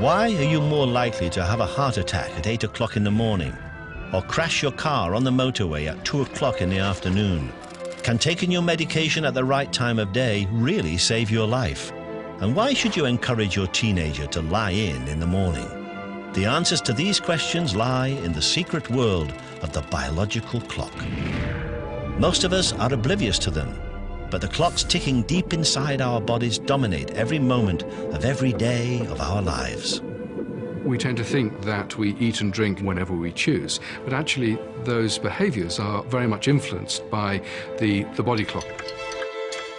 Why are you more likely to have a heart attack at 8 o'clock in the morning, or crash your car on the motorway at 2 o'clock in the afternoon? Can taking your medication at the right time of day really save your life? And why should you encourage your teenager to lie in the morning? The answers to these questions lie in the secret world of the biological clock. Most of us are oblivious to them, but the clocks ticking deep inside our bodies dominate every moment of every day of our lives. We tend to think that we eat and drink whenever we choose, but actually those behaviours are very much influenced by the body clock.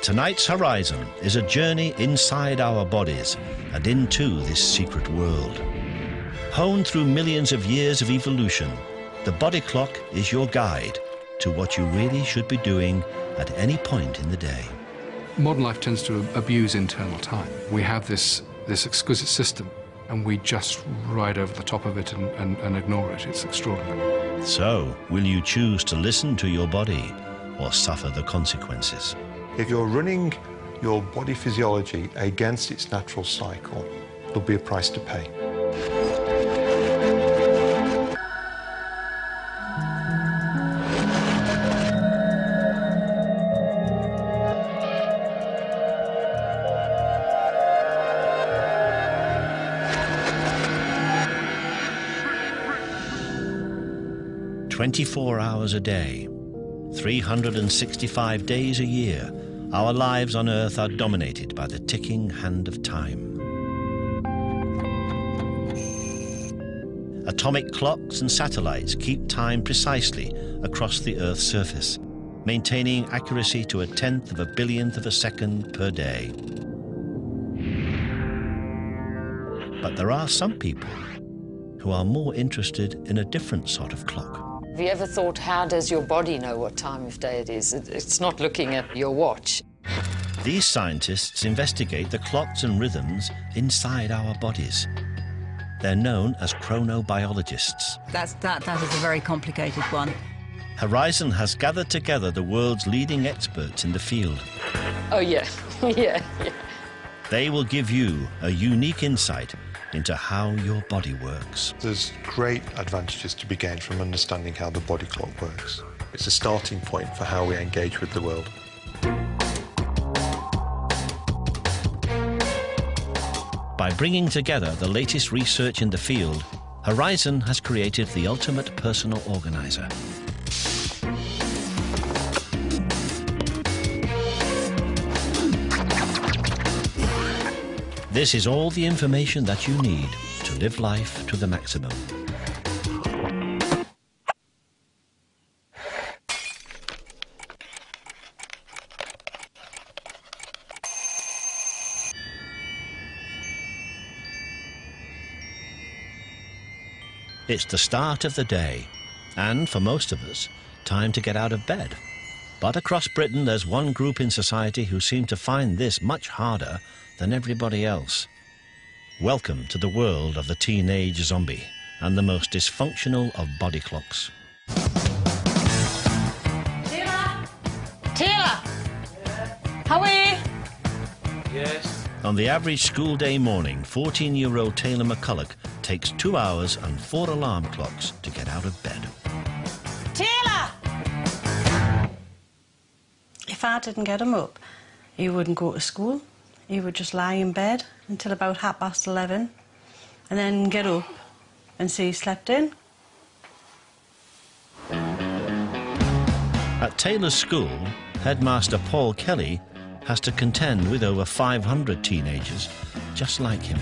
Tonight's Horizon is a journey inside our bodies and into this secret world. Honed through millions of years of evolution, the body clock is your guide to what you really should be doing at any point in the day. Modern life tends to abuse internal time. We have this exquisite system, and we just ride over the top of it and ignore it. It's extraordinary. So, will you choose to listen to your body or suffer the consequences? If you're running your body physiology against its natural cycle, there'll be a price to pay. 24 hours a day, 365 days a year, our lives on Earth are dominated by the ticking hand of time. Atomic clocks and satellites keep time precisely across the Earth's surface, maintaining accuracy to a tenth of a billionth of a second per day. But there are some people who are more interested in a different sort of clock. Have you ever thought, how does your body know what time of day it is? It's not looking at your watch. These scientists investigate the clocks and rhythms inside our bodies. They're known as chronobiologists. That is a very complicated one. Horizon has gathered together the world's leading experts in the field. Oh, yeah. yeah. They will give you a unique insight into how your body works. There's great advantages to be gained from understanding how the body clock works. It's a starting point for how we engage with the world. By bringing together the latest research in the field, Horizon has created the ultimate personal organizer. This is all the information that you need to live life to the maximum. It's the start of the day, and for most of us, time to get out of bed. But across Britain, there's one group in society who seem to find this much harder than everybody else. Welcome to the world of the teenage zombie and the most dysfunctional of body clocks. Taylor! Taylor! How are you? Yes. On the average school day morning, 14-year-old Taylor McCulloch takes 2 hours and 4 alarm clocks to get out of bed. Taylor! If I didn't get him up, he wouldn't go to school. He would just lie in bed until about 11:30 and then get up and see he slept in. At Taylor's school, headmaster Paul Kelly has to contend with over 500 teenagers just like him.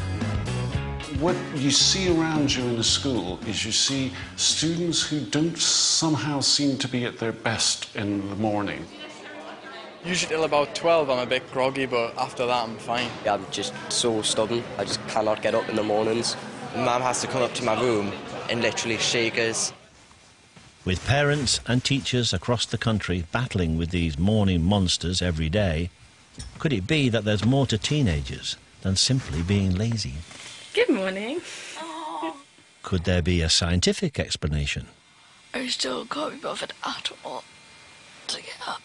What you see around you in the school is you see students who don't somehow seem to be at their best in the morning. Usually till about 12 I'm a bit groggy, but after that I'm fine. I'm just so stubborn. I just cannot get up in the mornings. Mum has to come up to my room and literally shake us. With parents and teachers across the country battling with these morning monsters every day, could it be that there's more to teenagers than simply being lazy? Good morning. Could there be a scientific explanation? I still can't be bothered at all to get up.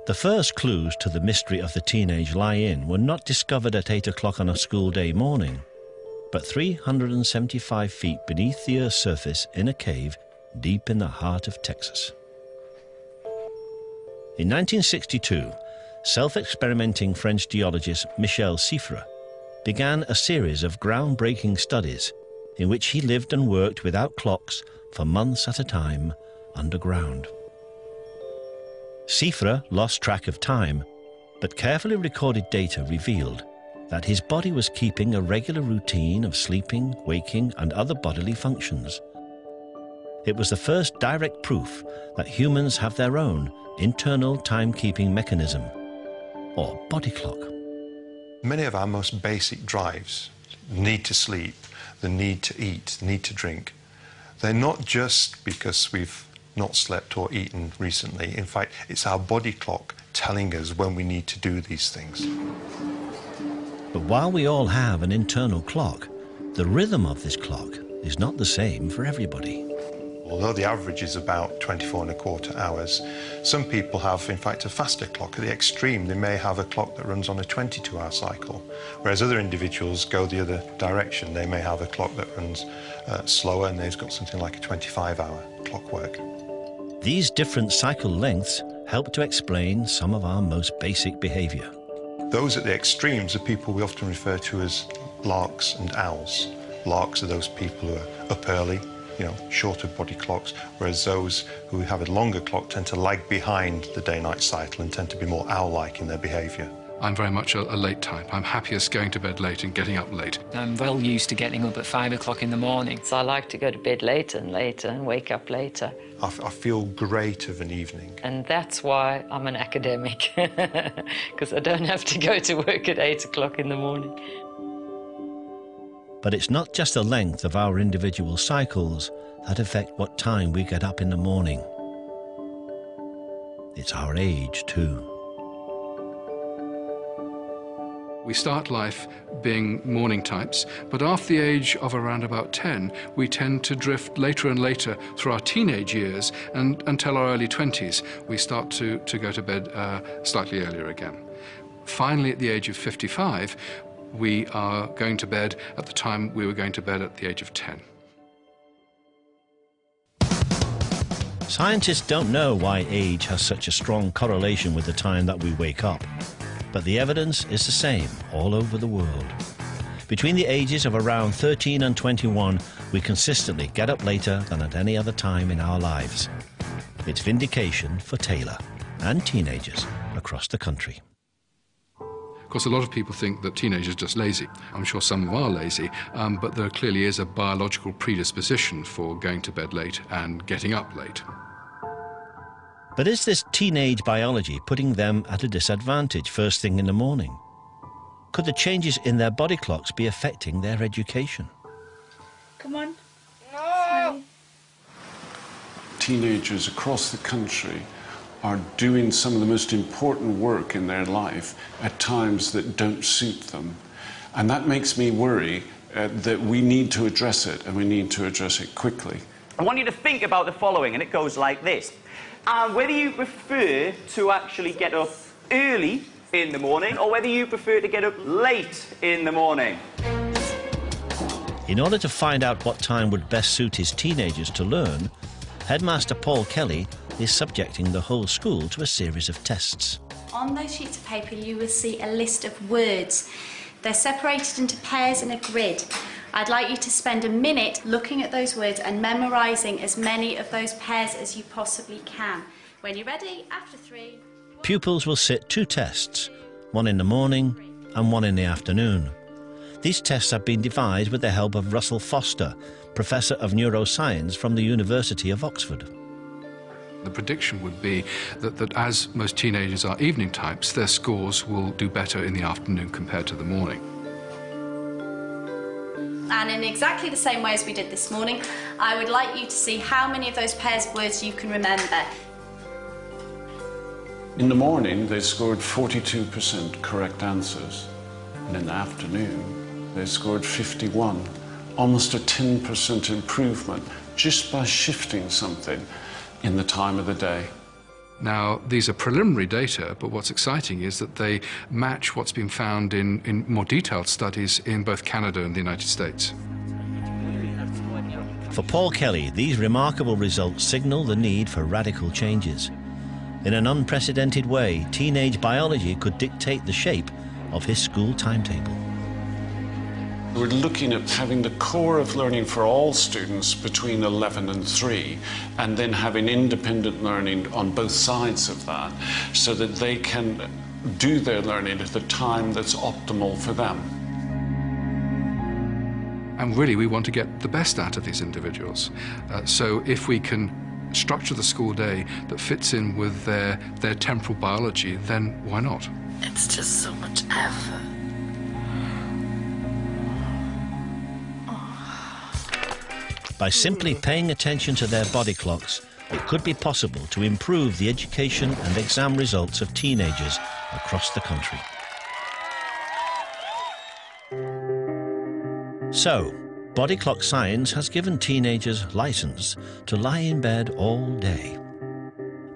The first clues to the mystery of the teenage lie-in were not discovered at 8 o'clock on a school day morning, but 375 feet beneath the Earth's surface in a cave deep in the heart of Texas. In 1962, self-experimenting French geologist Michel Siffre began a series of groundbreaking studies in which he lived and worked without clocks for months at a time underground. Siffre lost track of time, but carefully recorded data revealed that his body was keeping a regular routine of sleeping, waking, and other bodily functions. It was the first direct proof that humans have their own internal timekeeping mechanism, or body clock. Many of our most basic drives, the need to sleep, the need to eat, the need to drink, they're not just because we've not slept or eaten recently. In fact, it's our body clock telling us when we need to do these things. But while we all have an internal clock, the rhythm of this clock is not the same for everybody. Although the average is about 24.25 hours, some people have, in fact, a faster clock. At the extreme, they may have a clock that runs on a 22-hour cycle, whereas other individuals go the other direction. They may have a clock that runs slower, and they've got something like a 25-hour clockwork. These different cycle lengths help to explain some of our most basic behavior. Those at the extremes are people we often refer to as larks and owls. Larks are those people who are up early, shorter body clocks, whereas those who have a longer clock tend to lag behind the day-night cycle and tend to be more owl-like in their behaviour. I'm very much a late type. I'm happiest going to bed late and getting up late. I'm well used to getting up at 5 o'clock in the morning. So I like to go to bed later and later and wake up later. I feel great of an evening. And that's why I'm an academic, because I don't have to go to work at 8 o'clock in the morning. But it's not just the length of our individual cycles that affect what time we get up in the morning. It's our age, too. We start life being morning types, but after the age of around about 10, we tend to drift later and later through our teenage years and until our early 20s. We start to go to bed slightly earlier again. Finally, at the age of 55, we are going to bed at the time we were going to bed at the age of 10. Scientists don't know why age has such a strong correlation with the time that we wake up, but the evidence is the same all over the world. Between the ages of around 13 and 21, we consistently get up later than at any other time in our lives. It's vindication for Taylor and teenagers across the country. Of course, a lot of people think that teenagers are just lazy. I'm sure some are lazy, but there clearly is a biological predisposition for going to bed late and getting up late. But is this teenage biology putting them at a disadvantage first thing in the morning? Could the changes in their body clocks be affecting their education? Come on. No. Teenagers across the country are doing some of the most important work in their life at times that don't suit them. And that makes me worry that we need to address it, and we need to address it quickly. I want you to think about the following, and it goes like this. Whether you prefer to actually get up early in the morning or whether you prefer to get up late in the morning. In order to find out what time would best suit his teenagers to learn, Headmaster Paul Kelly is subjecting the whole school to a series of tests. On those sheets of paper you will see a list of words. They're separated into pairs in a grid. I'd like you to spend a minute looking at those words and memorising as many of those pairs as you possibly can. When you're ready, after 3... Pupils will sit 2 tests, one in the morning and one in the afternoon. These tests have been devised with the help of Russell Foster, Professor of Neuroscience from the University of Oxford. The prediction would be that as most teenagers are evening types, their scores will do better in the afternoon compared to the morning. And in exactly the same way as we did this morning, I would like you to see how many of those pairs of words you can remember. In the morning, they scored 42% correct answers. And in the afternoon, they scored 51. Almost a 10% improvement just by shifting something in the time of the day. Now, these are preliminary data, but what's exciting is that they match what's been found in more detailed studies in both Canada and the United States. For Paul Kelly, these remarkable results signal the need for radical changes. In an unprecedented way, teenage biology could dictate the shape of his school timetable. We're looking at having the core of learning for all students between 11 and 3, and then having independent learning on both sides of that, so that they can do their learning at the time that's optimal for them. And really, we want to get the best out of these individuals. So if we can structure the school day that fits in with their temporal biology, then why not? It's just so much effort. By simply paying attention to their body clocks, it could be possible to improve the education and exam results of teenagers across the country. So, body clock science has given teenagers license to lie in bed all day.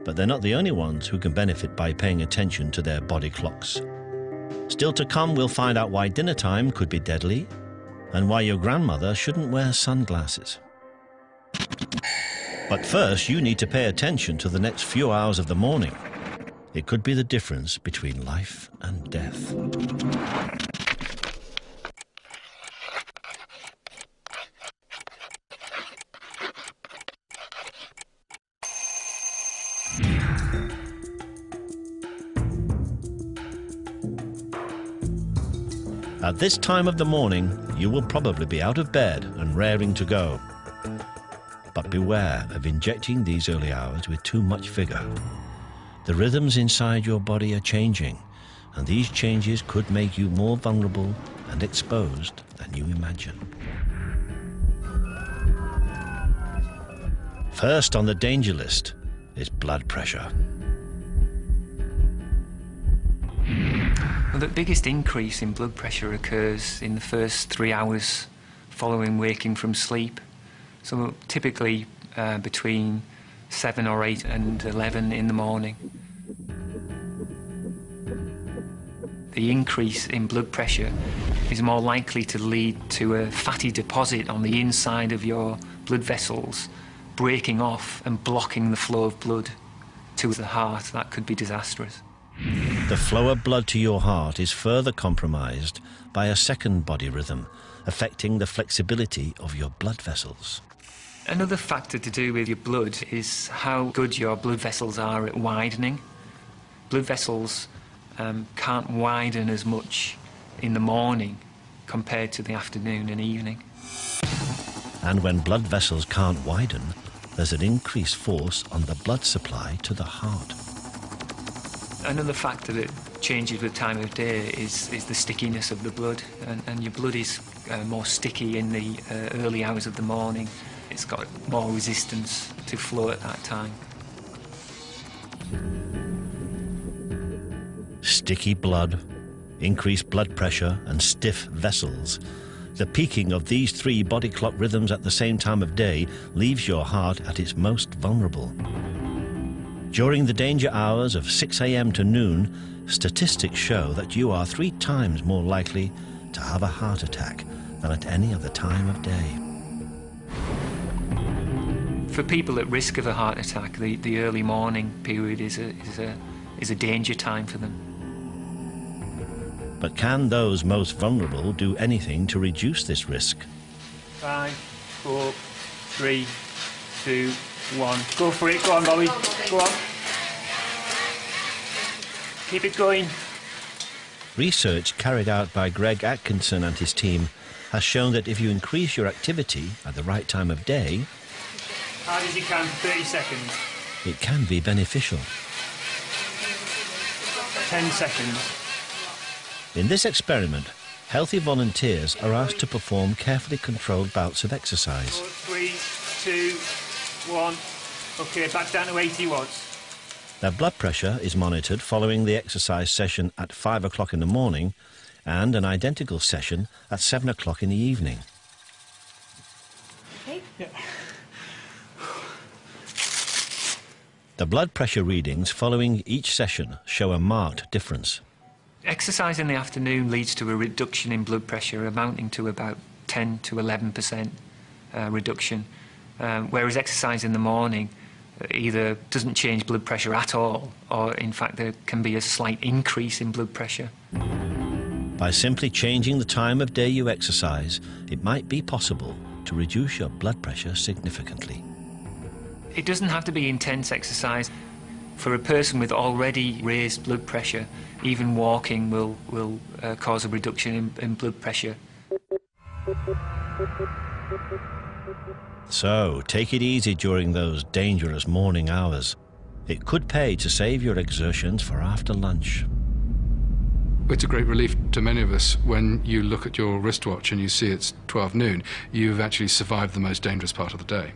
But they're not the only ones who can benefit by paying attention to their body clocks. Still to come, we'll find out why dinner time could be deadly and why your grandmother shouldn't wear sunglasses. But first, you need to pay attention to the next few hours of the morning. It could be the difference between life and death. At this time of the morning, you will probably be out of bed and raring to go. But beware of injecting these early hours with too much vigor. The rhythms inside your body are changing, and these changes could make you more vulnerable and exposed than you imagine. First on the danger list is blood pressure. Well, the biggest increase in blood pressure occurs in the first 3 hours following waking from sleep. So typically between 7 or 8 and 11 in the morning. The increase in blood pressure is more likely to lead to a fatty deposit on the inside of your blood vessels, breaking off and blocking the flow of blood to the heart. That could be disastrous. The flow of blood to your heart is further compromised by a second body rhythm, affecting the flexibility of your blood vessels. Another factor to do with your blood is how good your blood vessels are at widening. Blood vessels can't widen as much in the morning compared to the afternoon and evening. And when blood vessels can't widen, there's an increased force on the blood supply to the heart. Another factor that changes with time of day is the stickiness of the blood, and your blood is more sticky in the early hours of the morning. It's got more resistance to flow at that time. Sticky blood, increased blood pressure and stiff vessels. The peaking of these three body clock rhythms at the same time of day leaves your heart at its most vulnerable. During the danger hours of 6 a.m. to noon, statistics show that you are 3 times more likely to have a heart attack than at any other time of day. For people at risk of a heart attack, the early morning period is a danger time for them. But can those most vulnerable do anything to reduce this risk? 5, 4, 3, 2, 1. Go for it. Go on, Bobby. Go on. Keep it going. Research carried out by Greg Atkinson and his team has shown that if you increase your activity at the right time of day, Hard as you can, 30 seconds. It can be beneficial. 10 seconds. In this experiment, healthy volunteers are asked to perform carefully controlled bouts of exercise. 4, 3, 2, 1. Okay, back down to 80 watts. Their blood pressure is monitored following the exercise session at 5 o'clock in the morning and an identical session at 7 o'clock in the evening. Okay. Yeah. The blood pressure readings following each session show a marked difference. Exercise in the afternoon leads to a reduction in blood pressure amounting to about 10 to 11% reduction, whereas exercise in the morning either doesn't change blood pressure at all, or in fact there can be a slight increase in blood pressure. By simply changing the time of day you exercise, it might be possible to reduce your blood pressure significantly. It doesn't have to be intense exercise. For a person with already raised blood pressure, even walking will cause a reduction in blood pressure. So, take it easy during those dangerous morning hours. It could pay to save your exertions for after lunch. It's a great relief to many of us when you look at your wristwatch and you see it's 12 noon. You've actually survived the most dangerous part of the day.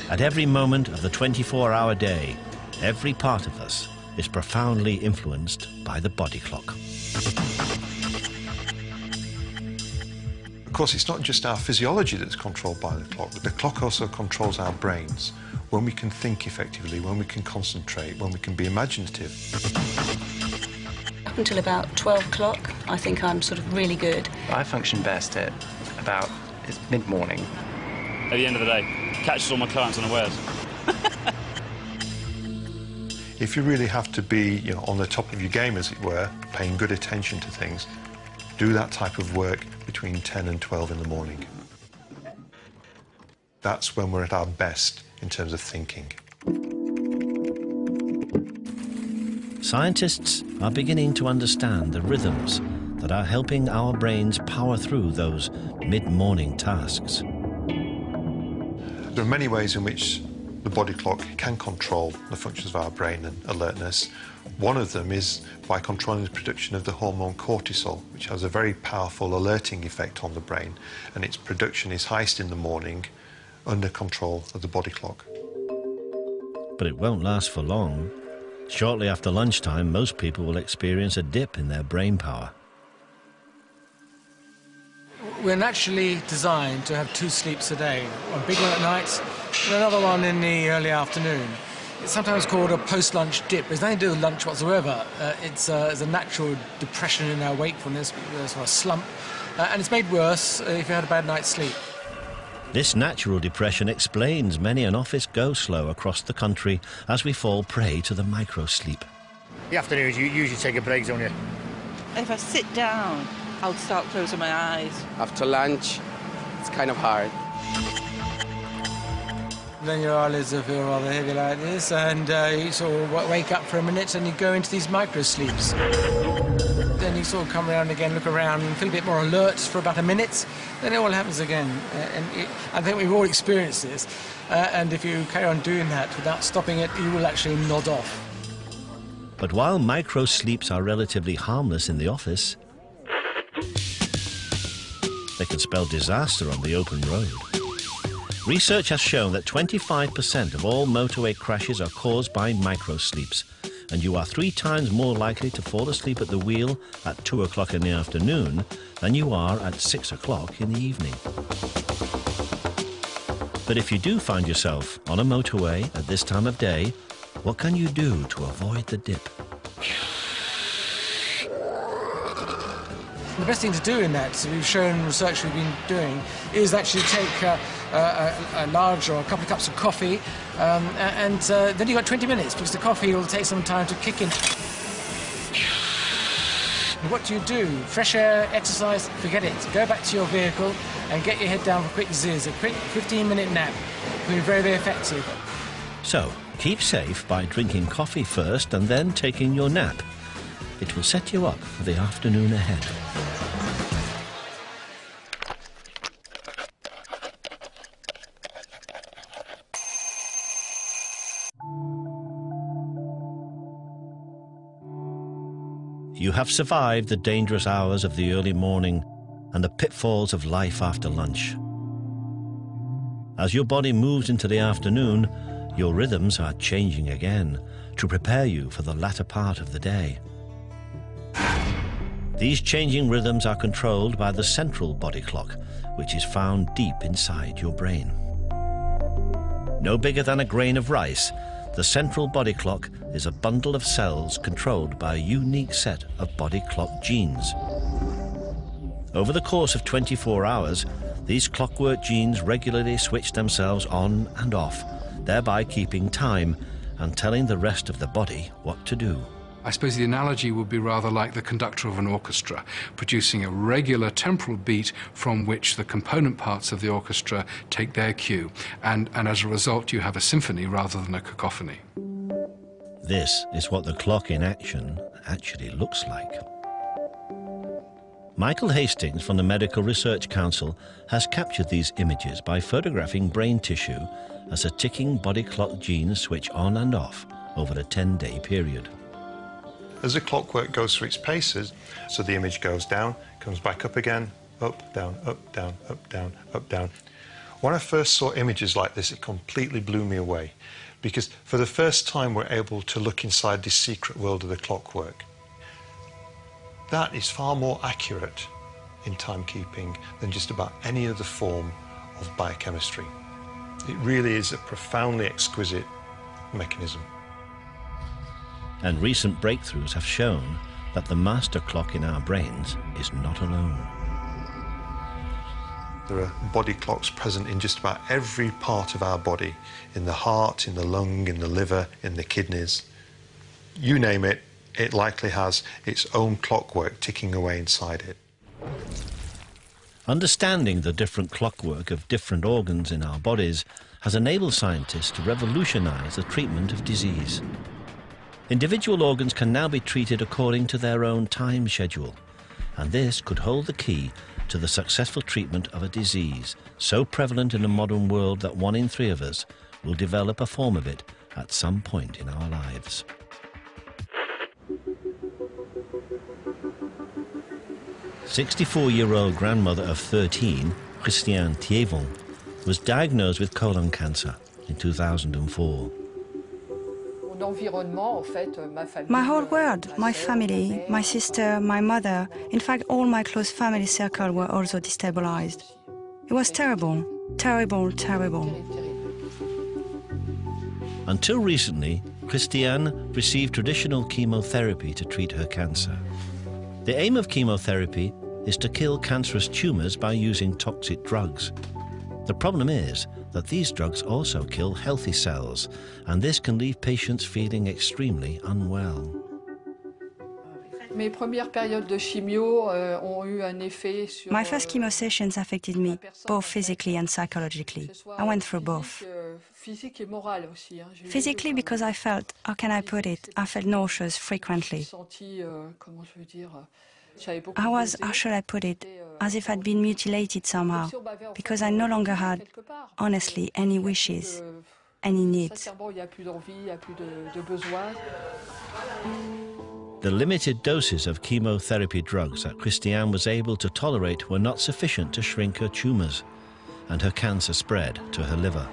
At every moment of the 24-hour day, every part of us is profoundly influenced by the body clock. Of course, it's not just our physiology that's controlled by the clock, but the clock also controls our brains. When we can think effectively, when we can concentrate, when we can be imaginative. Up until about 12 o'clock, I think I'm sort of really good. I function best at about mid-morning. At the end of the day, catches all my clients unawares. If you really have to be, on the top of your game, as it were, paying good attention to things, do that type of work between 10 and 12 in the morning. That's when we're at our best in terms of thinking. Scientists are beginning to understand the rhythms that are helping our brains power through those mid-morning tasks. There are many ways in which the body clock can control the functions of our brain and alertness. One of them is by controlling the production of the hormone cortisol, which has a very powerful alerting effect on the brain, and its production is highest in the morning under control of the body clock. But it won't last for long. Shortly after lunchtime, most people will experience a dip in their brain power. We're naturally designed to have 2 sleeps a day, one big one at night and another one in the early afternoon. It's sometimes called a post-lunch dip. There's nothing to do with lunch whatsoever. It's a natural depression in our wakefulness, sort of a slump, and it's made worse if you had a bad night's sleep. This natural depression explains many an office go-slow across the country as we fall prey to the micro-sleep. The afternoons, you usually take a break, don't you? If I sit down, I'll start closing my eyes. After lunch, it's kind of hard. Then your eyelids will feel rather heavy like this, and you sort of wake up for a minute and you go into these micro-sleeps. Then you sort of come around again, look around and feel a bit more alert for about a minute, then it all happens again. I think we've all experienced this, and if you carry on doing that without stopping it, you will actually nod off. But while micro-sleeps are relatively harmless in the office, they can spell disaster on the open road. Research has shown that 25% of all motorway crashes are caused by micro-sleeps, and you are 3 times more likely to fall asleep at the wheel at 2 o'clock in the afternoon than you are at 6 o'clock in the evening. But if you do find yourself on a motorway at this time of day, what can you do to avoid the dip? The best thing to do in that, we've shown research we've been doing, is actually take a large or a couple of cups of coffee, and then you've got 20 minutes, because the coffee will take some time to kick in. And what do? Fresh air, exercise, forget it. Go back to your vehicle and get your head down for a quick zizz, a quick 15-minute nap. It will be very, very effective. So, keep safe by drinking coffee first and then taking your nap. It will set you up for the afternoon ahead. You have survived the dangerous hours of the early morning and the pitfalls of life after lunch. As your body moves into the afternoon, your rhythms are changing again to prepare you for the latter part of the day. These changing rhythms are controlled by the central body clock, which is found deep inside your brain. No bigger than a grain of rice, the central body clock is a bundle of cells controlled by a unique set of body clock genes. Over the course of 24 hours, these clockwork genes regularly switch themselves on and off, thereby keeping time and telling the rest of the body what to do. I suppose the analogy would be rather like the conductor of an orchestra, producing a regular temporal beat from which the component parts of the orchestra take their cue. And as a result, you have a symphony rather than a cacophony. This is what the clock in action actually looks like. Michael Hastings from the Medical Research Council has captured these images by photographing brain tissue as a ticking body clock genes switch on and off over a 10-day period. As the clockwork goes through its paces, so the image goes down, comes back up again, up, down, up, down, up, down, up, down. When I first saw images like this, it completely blew me away, because for the first time we're able to look inside this secret world of the clockwork. That is far more accurate in timekeeping than just about any other form of biochemistry. It really is a profoundly exquisite mechanism. And recent breakthroughs have shown that the master clock in our brains is not alone. There are body clocks present in just about every part of our body, in the heart, in the lung, in the liver, in the kidneys. You name it, it likely has its own clockwork ticking away inside it. Understanding the different clockwork of different organs in our bodies has enabled scientists to revolutionize the treatment of disease. Individual organs can now be treated according to their own time schedule, and this could hold the key to the successful treatment of a disease so prevalent in the modern world that 1 in 3 of us will develop a form of it at some point in our lives. A 64-year-old grandmother of 13, Christiane Thievon, was diagnosed with colon cancer in 2004. My whole world, my family, my sister, my mother, in fact all my close family circle were also destabilized. It was terrible, terrible, terrible. Until recently, Christiane received traditional chemotherapy to treat her cancer. The aim of chemotherapy is to kill cancerous tumours by using toxic drugs. The problem is that these drugs also kill healthy cells, and this can leave patients feeling extremely unwell. My first chemo sessions affected me, both physically and psychologically. I went through both. Physically, because I felt, how can I put it, I felt nauseous frequently. I was, how should I put it, as if I'd been mutilated somehow, because I no longer had, honestly, any wishes, any needs. The limited doses of chemotherapy drugs that Christiane was able to tolerate were not sufficient to shrink her tumours, and her cancer spread to her liver.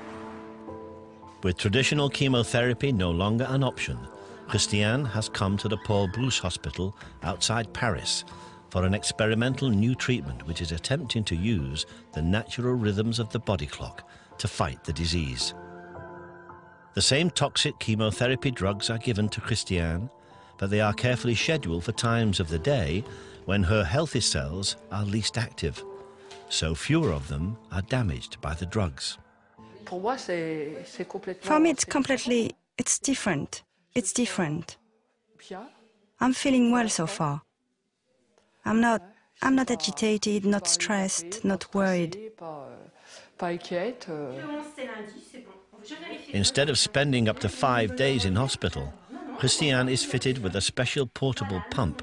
With traditional chemotherapy no longer an option, Christiane has come to the Paul Brousse Hospital outside Paris for an experimental new treatment which is attempting to use the natural rhythms of the body clock to fight the disease. The same toxic chemotherapy drugs are given to Christiane, but they are carefully scheduled for times of the day when her healthy cells are least active, so fewer of them are damaged by the drugs. For me, it's different. It's different. I'm feeling well so far. I'm not agitated, not stressed, not worried. Instead of spending up to 5 days in hospital, Christiane is fitted with a special portable pump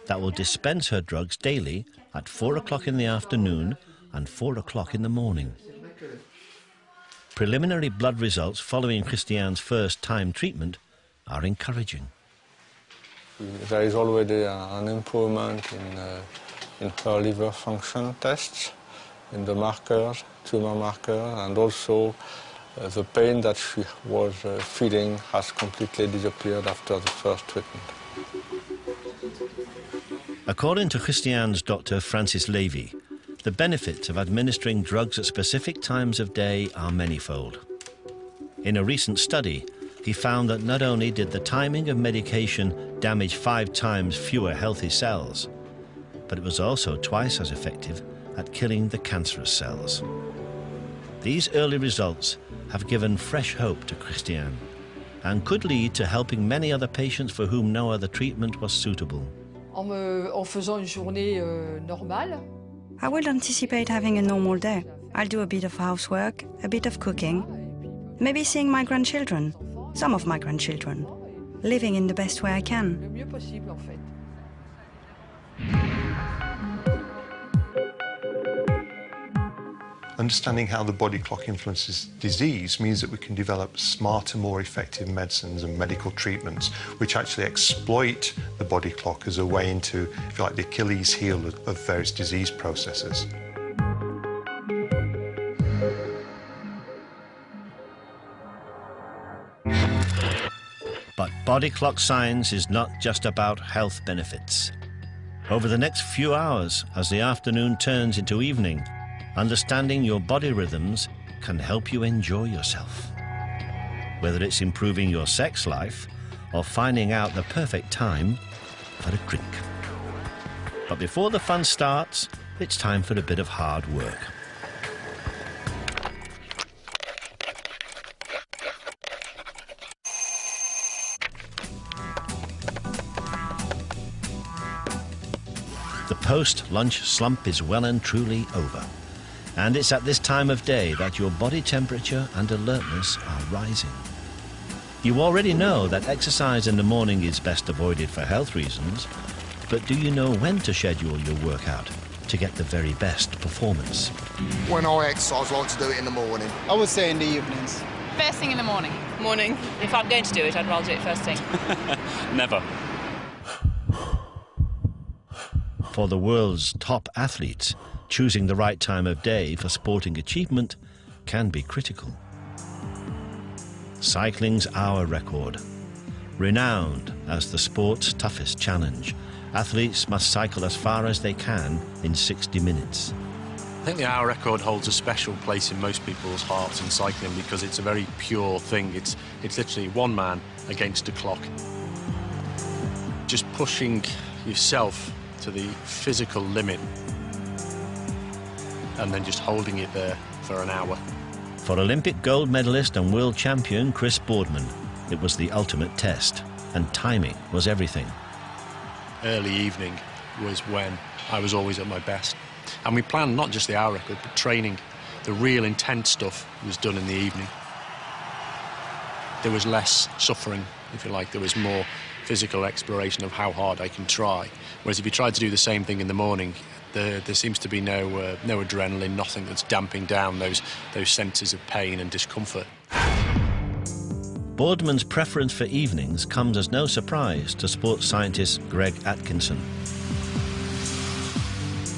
that will dispense her drugs daily at 4 o'clock in the afternoon and 4 o'clock in the morning. Preliminary blood results following Christiane's first time treatment are encouraging. There is already an improvement in her liver function tests, in the markers, tumor markers, and also the pain that she was feeling has completely disappeared after the first treatment. According to Christiane's doctor Francis Levy, the benefits of administering drugs at specific times of day are manifold. In a recent study, he found that not only did the timing of medication damage 5 times fewer healthy cells, but it was also twice as effective at killing the cancerous cells. These early results have given fresh hope to Christiane and could lead to helping many other patients for whom no other treatment was suitable. En faisant une journée normale. I will anticipate having a normal day. I'll do a bit of housework, a bit of cooking, maybe seeing my grandchildren, some of my grandchildren, living in the best way I can. Le mieux possible, en fait. Understanding how the body clock influences disease means that we can develop smarter, more effective medicines and medical treatments which actually exploit the body clock as a way into, if you like, the Achilles heel of various disease processes. But body clock science is not just about health benefits. Over the next few hours, as the afternoon turns into evening, understanding your body rhythms can help you enjoy yourself. Whether it's improving your sex life or finding out the perfect time for a drink. But before the fun starts, it's time for a bit of hard work. The post-lunch slump is well and truly over. And it's at this time of day that your body temperature and alertness are rising. You already know that exercise in the morning is best avoided for health reasons, but do you know when to schedule your workout to get the very best performance? When I exercise, I like to do it in the morning. I would say in the evenings. First thing in the morning. Morning. If I'm going to do it, I'd rather do it first thing. Never. For the world's top athletes, choosing the right time of day for sporting achievement can be critical. Cycling's hour record. Renowned as the sport's toughest challenge, athletes must cycle as far as they can in 60 minutes. I think the hour record holds a special place in most people's hearts in cycling because it's a very pure thing. It's literally one man against a clock. Just pushing yourself to the physical limit and then just holding it there for an hour. For Olympic gold medalist and world champion Chris Boardman, it was the ultimate test, and timing was everything. Early evening was when I was always at my best. And we planned not just the hour record, but training. The real intense stuff was done in the evening. There was less suffering, if you like. There was more physical exploration of how hard I can try. Whereas if you tried to do the same thing in the morning, there seems to be no adrenaline, nothing that's damping down those senses of pain and discomfort. Boardman's preference for evenings comes as no surprise to sports scientist Greg Atkinson.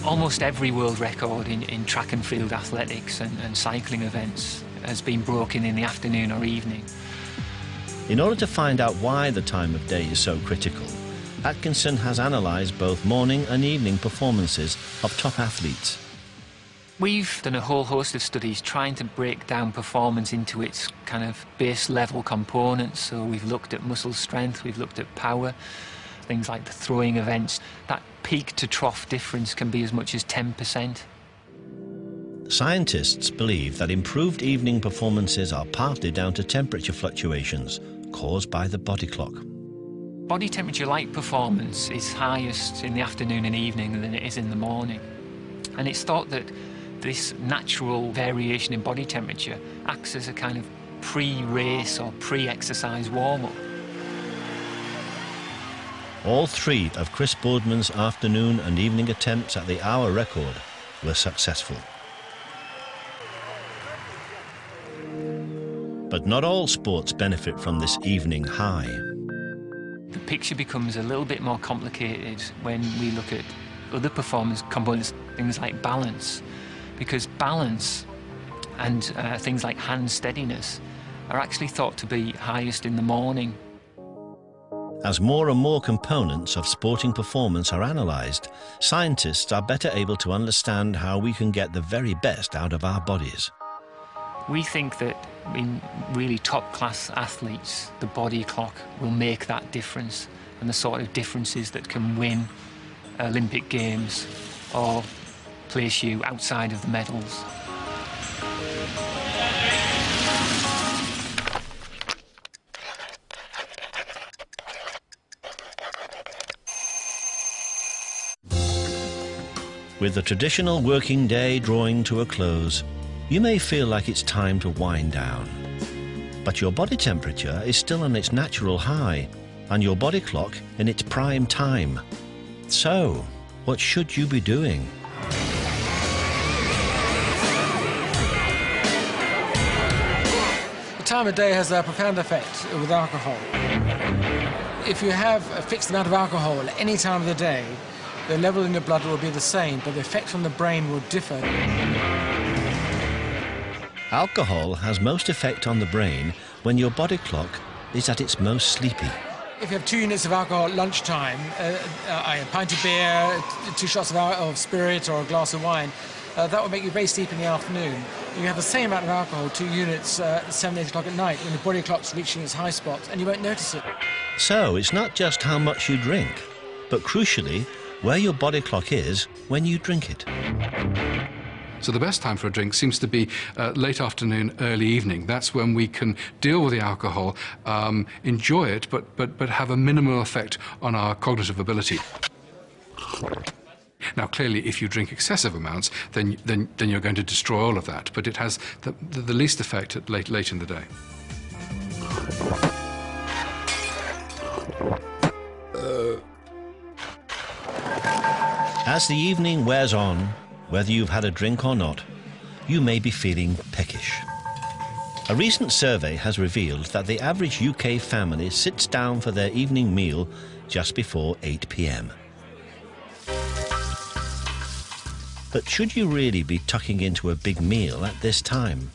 Almost every world record in track and field athletics and cycling events has been broken in the afternoon or evening. In order to find out why the time of day is so critical, Atkinson has analysed both morning and evening performances of top athletes. We've done a whole host of studies trying to break down performance into its kind of base level components. So we've looked at muscle strength, we've looked at power, things like the throwing events. That peak to trough difference can be as much as 10%. Scientists believe that improved evening performances are partly down to temperature fluctuations caused by the body clock. Body temperature-like performance is highest in the afternoon and evening than it is in the morning. And it's thought that this natural variation in body temperature acts as a kind of pre-race or pre-exercise warm-up. All 3 of Chris Boardman's afternoon and evening attempts at the hour record were successful. But not all sports benefit from this evening high. The picture becomes a little bit more complicated when we look at other performance components, things like balance, because balance and things like hand steadiness are actually thought to be highest in the morning. As more and more components of sporting performance are analysed, scientists are better able to understand how we can get the very best out of our bodies. We think that in really top-class athletes, the body clock will make that difference, and the sort of differences that can win Olympic Games or place you outside of the medals. With the traditional working day drawing to a close, you may feel like it's time to wind down. But your body temperature is still on its natural high, and your body clock in its prime time. So, what should you be doing? The time of day has a profound effect with alcohol. If you have a fixed amount of alcohol at any time of the day, the level in your blood will be the same, but the effect on the brain will differ. Alcohol has most effect on the brain when your body clock is at its most sleepy. If you have 2 units of alcohol at lunchtime, a pint of beer, 2 shots of spirit or a glass of wine, that will make you very sleepy in the afternoon. You have the same amount of alcohol, 2 units, 7, 8 o'clock at night, when the body clock's reaching its high spot, and you won't notice it. So it's not just how much you drink, but crucially, where your body clock is when you drink it. So the best time for a drink seems to be late afternoon, early evening. That's when we can deal with the alcohol, enjoy it, but have a minimal effect on our cognitive ability. Now, clearly, if you drink excessive amounts, then you're going to destroy all of that. But it has the least effect at late in the day. As the evening wears on, whether you've had a drink or not, you may be feeling peckish. A recent survey has revealed that the average UK family sits down for their evening meal just before 8 p.m. But should you really be tucking into a big meal at this time?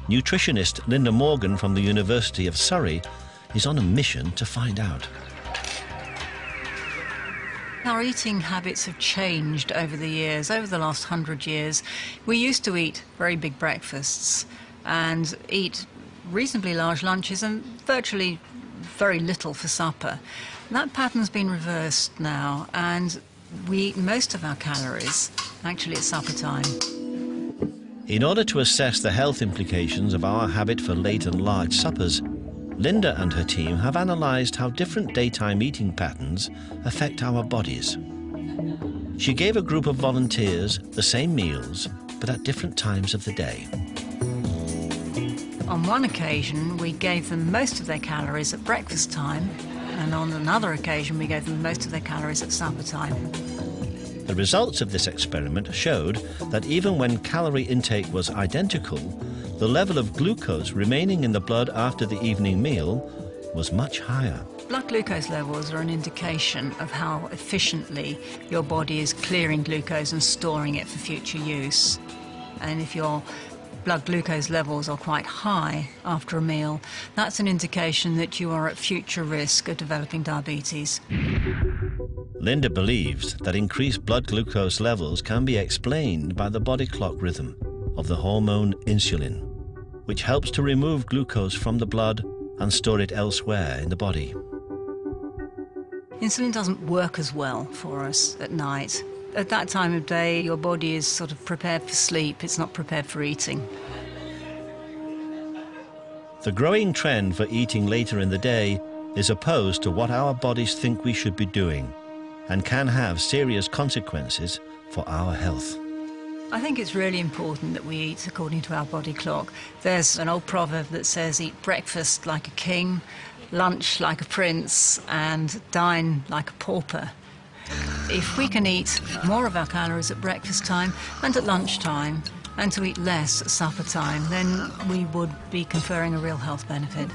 Nutritionist Linda Morgan from the University of Surrey is on a mission to find out. Our eating habits have changed over the years, over the last 100 years. We used to eat very big breakfasts and eat reasonably large lunches and virtually very little for supper. That pattern's been reversed now, and we eat most of our calories actually at supper time. In order to assess the health implications of our habit for late and large suppers, Linda and her team have analysed how different daytime eating patterns affect our bodies. She gave a group of volunteers the same meals, but at different times of the day. On one occasion, we gave them most of their calories at breakfast time, and on another occasion, we gave them most of their calories at supper time. The results of this experiment showed that even when calorie intake was identical, the level of glucose remaining in the blood after the evening meal was much higher. Blood glucose levels are an indication of how efficiently your body is clearing glucose and storing it for future use. And if your blood glucose levels are quite high after a meal, that's an indication that you are at future risk of developing diabetes. Linda believes that increased blood glucose levels can be explained by the body clock rhythm of the hormone insulin, which helps to remove glucose from the blood and store it elsewhere in the body. Insulin doesn't work as well for us at night. At that time of day, your body is sort of prepared for sleep, it's not prepared for eating. The growing trend for eating later in the day is opposed to what our bodies think we should be doing, and can have serious consequences for our health. I think it's really important that we eat according to our body clock. There's an old proverb that says, eat breakfast like a king, lunch like a prince, and dine like a pauper. If we can eat more of our calories at breakfast time and at lunchtime, and to eat less at supper time, then we would be conferring a real health benefit.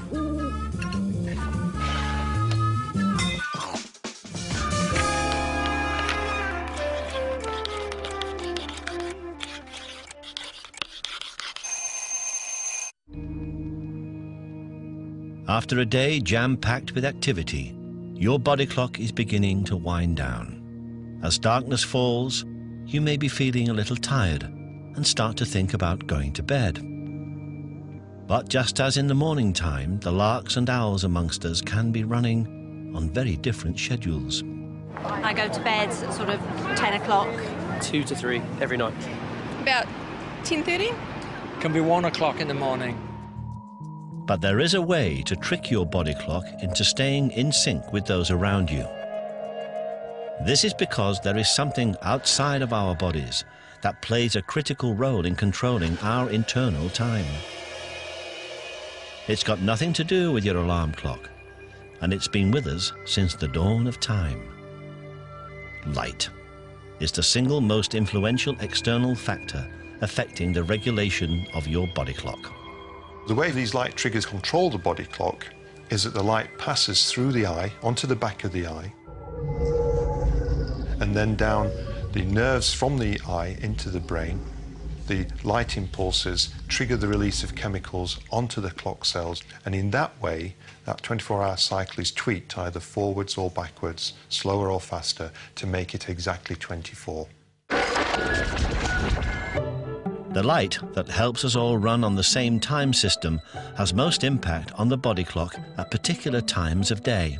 After a day jam-packed with activity, your body clock is beginning to wind down. As darkness falls, you may be feeling a little tired and start to think about going to bed. But just as in the morning time, the larks and owls amongst us can be running on very different schedules. I go to bed at sort of 10 o'clock. 2 to 3 every night. About 10:30? Can be 1 o'clock in the morning. But there is a way to trick your body clock into staying in sync with those around you. This is because there is something outside of our bodies that plays a critical role in controlling our internal time. It's got nothing to do with your alarm clock, and it's been with us since the dawn of time. Light is the single most influential external factor affecting the regulation of your body clock. The way these light triggers control the body clock is that the light passes through the eye, onto the back of the eye, and then down the nerves from the eye into the brain. The light impulses trigger the release of chemicals onto the clock cells, and in that way, that 24-hour cycle is tweaked either forwards or backwards, slower or faster, to make it exactly 24. The light that helps us all run on the same time system has most impact on the body clock at particular times of day.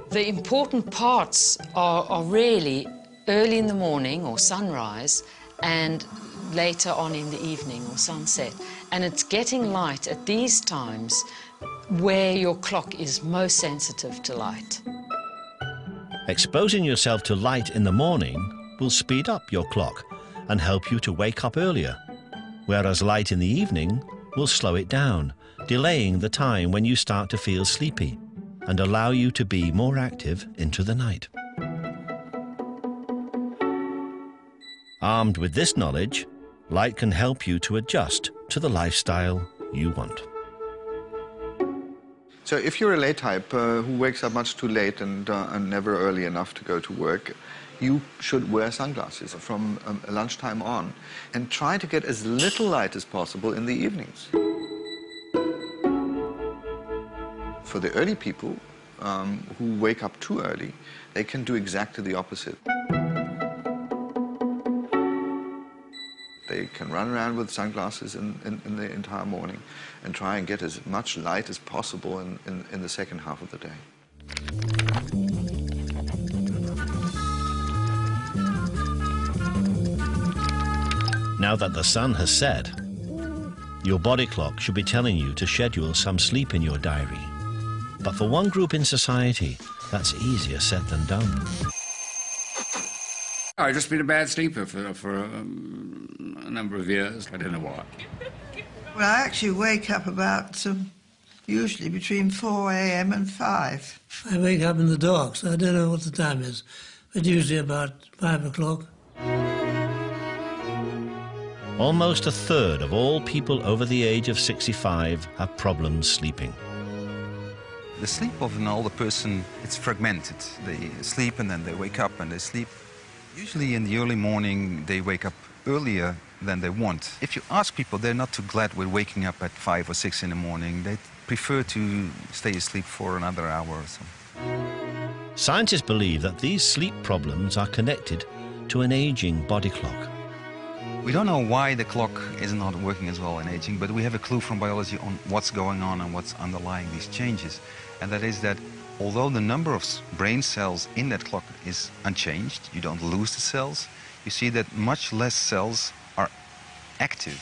The important parts are really early in the morning or sunrise and later on in the evening or sunset. And it's getting light at these times where your clock is most sensitive to light. Exposing yourself to light in the morning will speed up your clock and help you to wake up earlier, whereas light in the evening will slow it down, delaying the time when you start to feel sleepy and allow you to be more active into the night. Armed with this knowledge, light can help you to adjust to the lifestyle you want. So if you're a late type who wakes up much too late and never early enough to go to work, you should wear sunglasses from lunchtime on and try to get as little light as possible in the evenings. For the early people who wake up too early, they can do exactly the opposite. They can run around with sunglasses in the entire morning and try and get as much light as possible in the second half of the day. Now that the sun has set, your body clock should be telling you to schedule some sleep in your diary. But for one group in society, that's easier said than done. I've just been a bad sleeper for a number of years. I don't know why. Well, I actually wake up about usually between 4 a.m. and 5. I wake up in the dark, so I don't know what the time is, but usually about 5 o'clock. Almost a third of all people over the age of 65 have problems sleeping. The sleep of an older person, it's fragmented. They sleep and then they wake up and they sleep. Usually in the early morning, they wake up earlier than they want. If you ask people, they're not too glad with waking up at 5 or 6 in the morning. They prefer to stay asleep for another hour or so. Scientists believe that these sleep problems are connected to an aging body clock. We don't know why the clock is not working as well in aging, but we have a clue from biology on what's going on and what's underlying these changes. And that is that although the number of brain cells in that clock is unchanged, you don't lose the cells, you see that much less cells are active.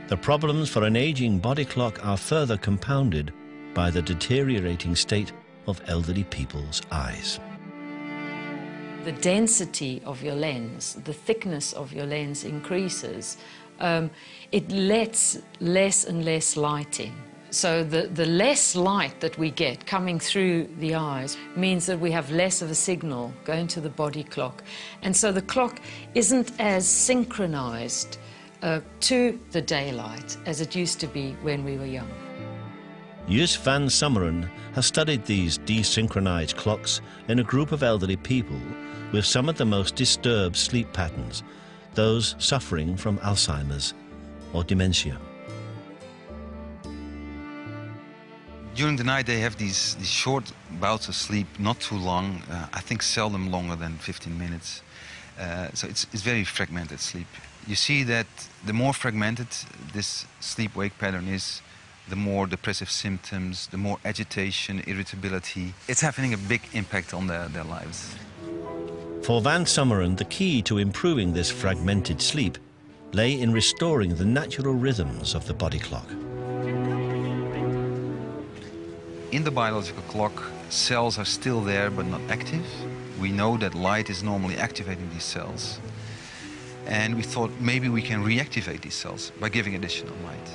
The problems for an aging body clock are further compounded by the deteriorating state of elderly people's eyes. The density of your lens, the thickness of your lens increases. It lets less and less light in. So the less light that we get coming through the eyes means that we have less of a signal going to the body clock. And so the clock isn't as synchronized to the daylight as it used to be when we were young. Jus van Summeren has studied these desynchronized clocks in a group of elderly people with some of the most disturbed sleep patterns, those suffering from Alzheimer's or dementia. During the night, they have these short bouts of sleep, not too long, I think seldom longer than 15 minutes. So it's very fragmented sleep. You see that the more fragmented this sleep-wake pattern is, the more depressive symptoms, the more agitation, irritability. It's having a big impact on their lives. For Van Summeren, the key to improving this fragmented sleep lay in restoring the natural rhythms of the body clock. In the biological clock, cells are still there but not active. We know that light is normally activating these cells. And we thought maybe we can reactivate these cells by giving additional light.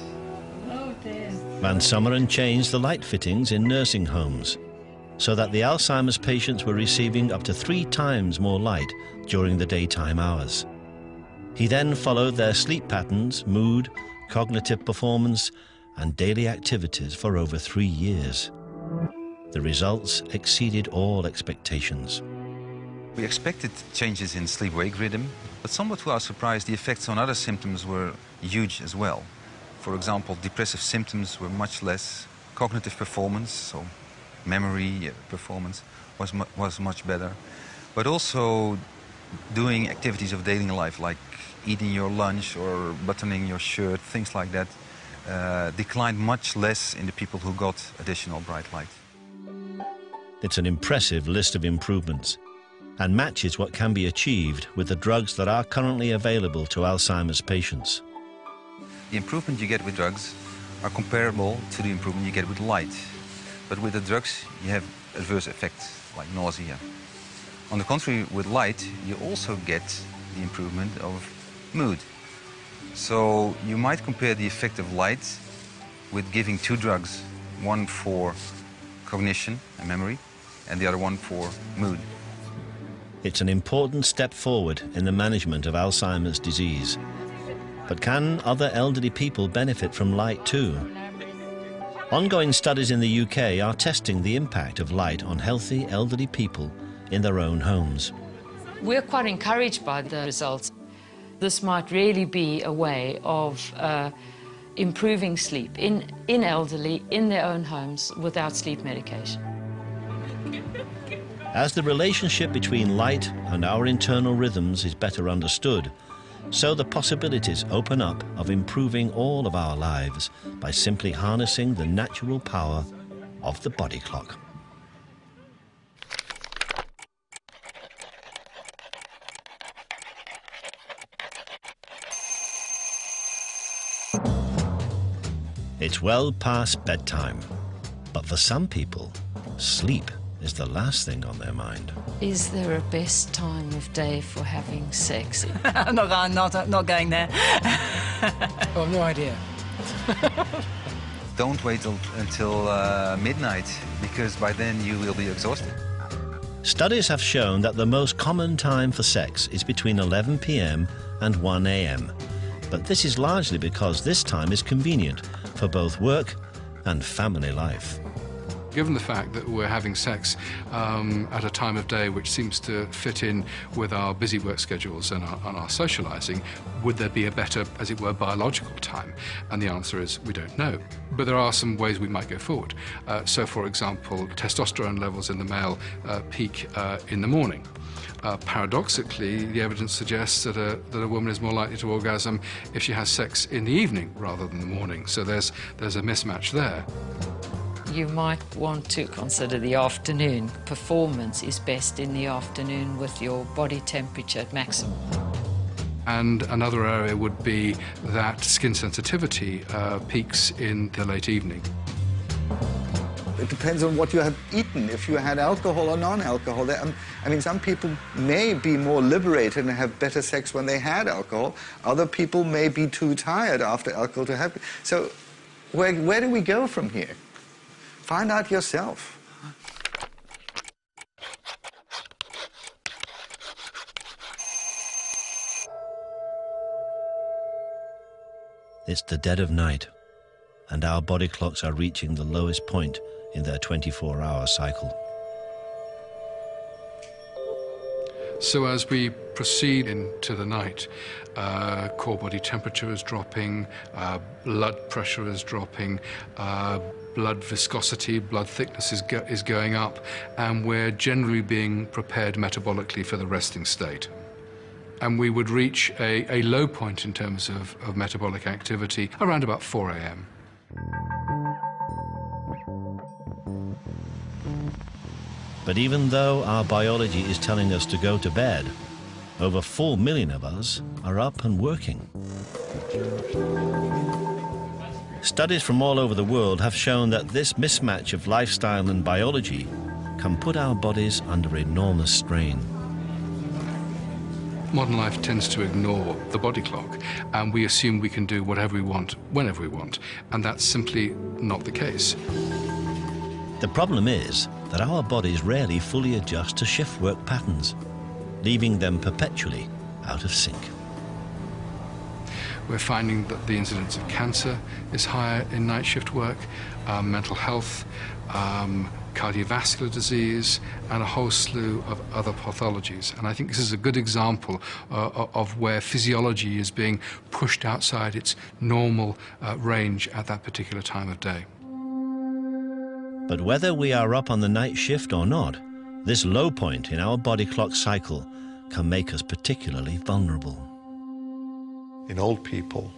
Van Summeren changed the light fittings in nursing homes so that the Alzheimer's patients were receiving up to 3 times more light during the daytime hours. He then followed their sleep patterns, mood, cognitive performance, and daily activities for over 3 years. The results exceeded all expectations. We expected changes in sleep-wake rhythm, but somewhat to our surprise, the effects on other symptoms were huge as well. For example, depressive symptoms were much less. Cognitive performance, so memory performance, was much better. But also doing activities of daily life, like eating your lunch or buttoning your shirt, things like that, declined much less in the people who got additional bright light. It's an impressive list of improvements and matches what can be achieved with the drugs that are currently available to Alzheimer's patients. The improvement you get with drugs are comparable to the improvement you get with light. But with the drugs, you have adverse effects like nausea. On the contrary, with light, you also get the improvement of mood. So you might compare the effect of light with giving 2 drugs, one for cognition and memory, and the other one for mood. It's an important step forward in the management of Alzheimer's disease. But can other elderly people benefit from light too? Ongoing studies in the UK are testing the impact of light on healthy elderly people in their own homes. We're quite encouraged by the results. This might really be a way of improving sleep in elderly, in their own homes, without sleep medication. As the relationship between light and our internal rhythms is better understood, so the possibilities open up of improving all of our lives by simply harnessing the natural power of the body clock. It's well past bedtime, but for some people, sleep is the last thing on their mind. Is there a best time of day for having sex? I'm not going there. Oh, no idea. Don't wait until midnight, because by then you will be exhausted. Studies have shown that the most common time for sex is between 11 p.m. and 1 a.m. But this is largely because this time is convenient for both work and family life. Given the fact that we're having sex at a time of day which seems to fit in with our busy work schedules and our socialising, would there be a better, as it were, biological time? And the answer is we don't know. But there are some ways we might go forward. So, for example, testosterone levels in the male peak in the morning. Paradoxically, the evidence suggests that a woman is more likely to orgasm if she has sex in the evening rather than the morning. So there's a mismatch there. You might want to consider the afternoon. Performance is best in the afternoon with your body temperature at maximum. And another area would be that skin sensitivity peaks in the late evening. It depends on what you have eaten, if you had alcohol or non-alcohol. I mean, some people may be more liberated and have better sex when they had alcohol. Other people may be too tired after alcohol to have. So where do we go from here? Find out yourself. It's the dead of night, and our body clocks are reaching the lowest point in their 24-hour cycle. So as we proceed into the night, core body temperature is dropping, blood pressure is dropping, blood viscosity, blood thickness is going up, and we're generally being prepared metabolically for the resting state. And we would reach a low point in terms of metabolic activity around about 4 a.m. But even though our biology is telling us to go to bed, over 4 million of us are up and working. Studies from all over the world have shown that this mismatch of lifestyle and biology can put our bodies under enormous strain. Modern life tends to ignore the body clock, and we assume we can do whatever we want, whenever we want, and that's simply not the case. The problem is that our bodies rarely fully adjust to shift work patterns, leaving them perpetually out of sync. We're finding that the incidence of cancer is higher in night shift work, mental health, cardiovascular disease, and a whole slew of other pathologies. And I think this is a good example of where physiology is being pushed outside its normal range at that particular time of day. But whether we are up on the night shift or not, this low point in our body clock cycle can make us particularly vulnerable. In old people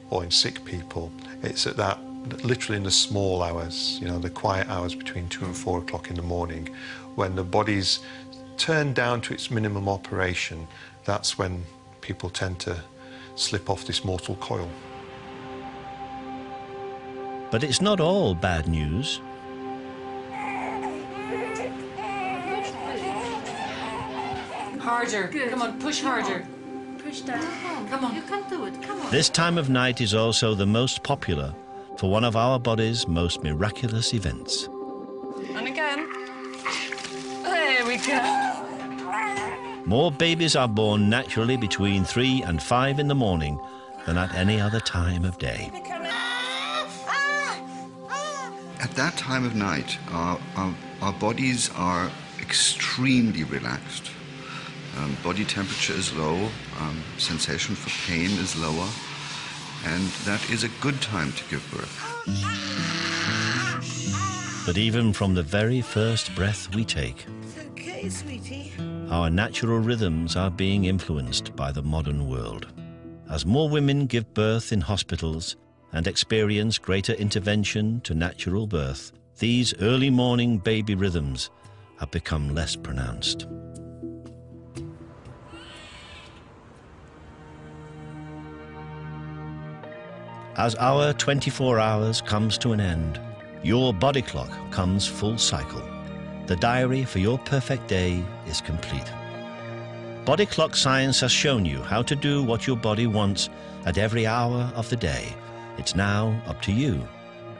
or in sick people, it's at that, literally in the small hours, you know, the quiet hours between 2 and 4 o'clock in the morning, when the body's turned down to its minimum operation, that's when people tend to slip off this mortal coil. But it's not all bad news. Harder. Good. Come on, push harder. Push down. Come on. You can do it. Come on. This time of night is also the most popular for one of our body's most miraculous events. And again. There we go. More babies are born naturally between 3 and 5 in the morning than at any other time of day. At that time of night, our bodies are extremely relaxed. Body temperature is low, sensation for pain is lower, and that is a good time to give birth. But even from the very first breath we take, Okay, sweetie. our natural rhythms are being influenced by the modern world. As more women give birth in hospitals and experience greater intervention to natural birth, these early morning baby rhythms have become less pronounced. As our 24 hours comes to an end, your body clock comes full cycle. The diary for your perfect day is complete. Body clock science has shown you how to do what your body wants at every hour of the day. It's now up to you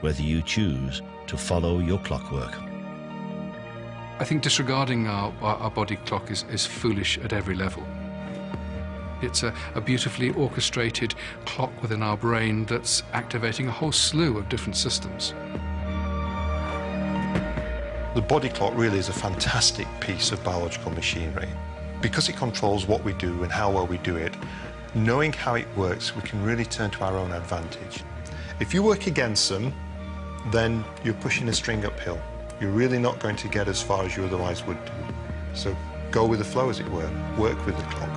whether you choose to follow your clockwork. I think disregarding our body clock is foolish at every level. It's a beautifully orchestrated clock within our brain that's activating a whole slew of different systems. The body clock really is a fantastic piece of biological machinery. Because it controls what we do and how well we do it, knowing how it works, we can really turn to our own advantage. If you work against them, then you're pushing a string uphill. You're really not going to get as far as you otherwise would do. So go with the flow, as it were. Work with the clock.